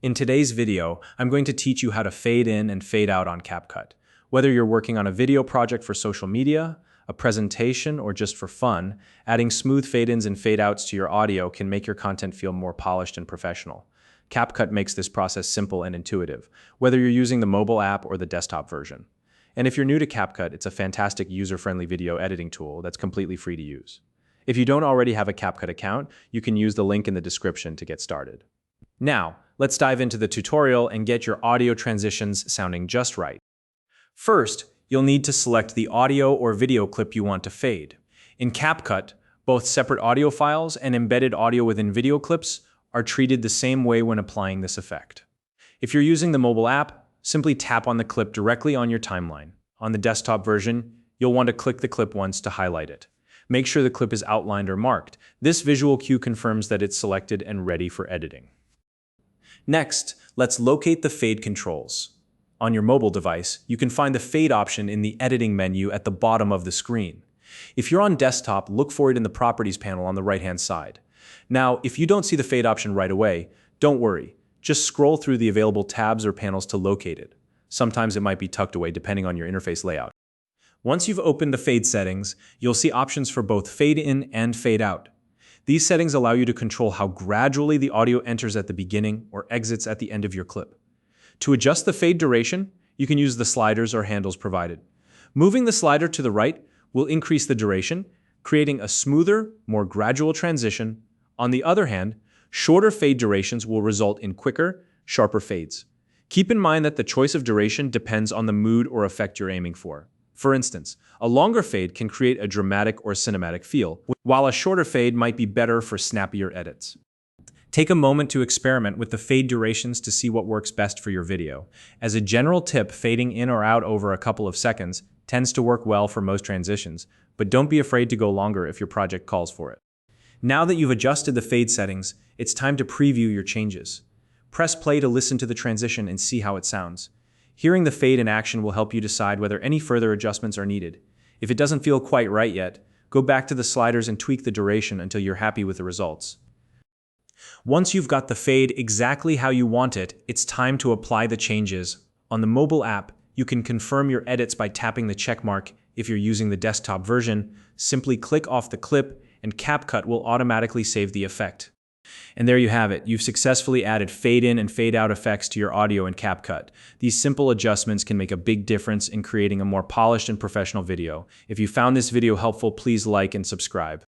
In today's video, I'm going to teach you how to fade in and fade out on CapCut. Whether you're working on a video project for social media, a presentation, or just for fun, adding smooth fade-ins and fade-outs to your audio can make your content feel more polished and professional. CapCut makes this process simple and intuitive, whether you're using the mobile app or the desktop version. And if you're new to CapCut, it's a fantastic user-friendly video editing tool that's completely free to use. If you don't already have a CapCut account, you can use the link in the description to get started. Now, let's dive into the tutorial and get your audio transitions sounding just right. First, you'll need to select the audio or video clip you want to fade. In CapCut, both separate audio files and embedded audio within video clips are treated the same way when applying this effect. If you're using the mobile app, simply tap on the clip directly on your timeline. On the desktop version, you'll want to click the clip once to highlight it. Make sure the clip is outlined or marked. This visual cue confirms that it's selected and ready for editing. Next, let's locate the fade controls. On your mobile device, you can find the fade option in the editing menu at the bottom of the screen. If you're on desktop, look for it in the properties panel on the right-hand side. Now, if you don't see the fade option right away, don't worry. Just scroll through the available tabs or panels to locate it. Sometimes it might be tucked away depending on your interface layout. Once you've opened the fade settings, you'll see options for both fade in and fade out. These settings allow you to control how gradually the audio enters at the beginning or exits at the end of your clip. To adjust the fade duration, you can use the sliders or handles provided. Moving the slider to the right will increase the duration, creating a smoother, more gradual transition. On the other hand, shorter fade durations will result in quicker, sharper fades. Keep in mind that the choice of duration depends on the mood or effect you're aiming for. For instance, a longer fade can create a dramatic or cinematic feel, while a shorter fade might be better for snappier edits. Take a moment to experiment with the fade durations to see what works best for your video. As a general tip, fading in or out over a couple of seconds tends to work well for most transitions, but don't be afraid to go longer if your project calls for it. Now that you've adjusted the fade settings, it's time to preview your changes. Press play to listen to the transition and see how it sounds. Hearing the fade in action will help you decide whether any further adjustments are needed. If it doesn't feel quite right yet, go back to the sliders and tweak the duration until you're happy with the results. Once you've got the fade exactly how you want it, it's time to apply the changes. On the mobile app, you can confirm your edits by tapping the check mark. If you're using the desktop version, simply click off the clip and CapCut will automatically save the effect. And there you have it. You've successfully added fade in and fade out effects to your audio in CapCut. These simple adjustments can make a big difference in creating a more polished and professional video. If you found this video helpful, please like and subscribe.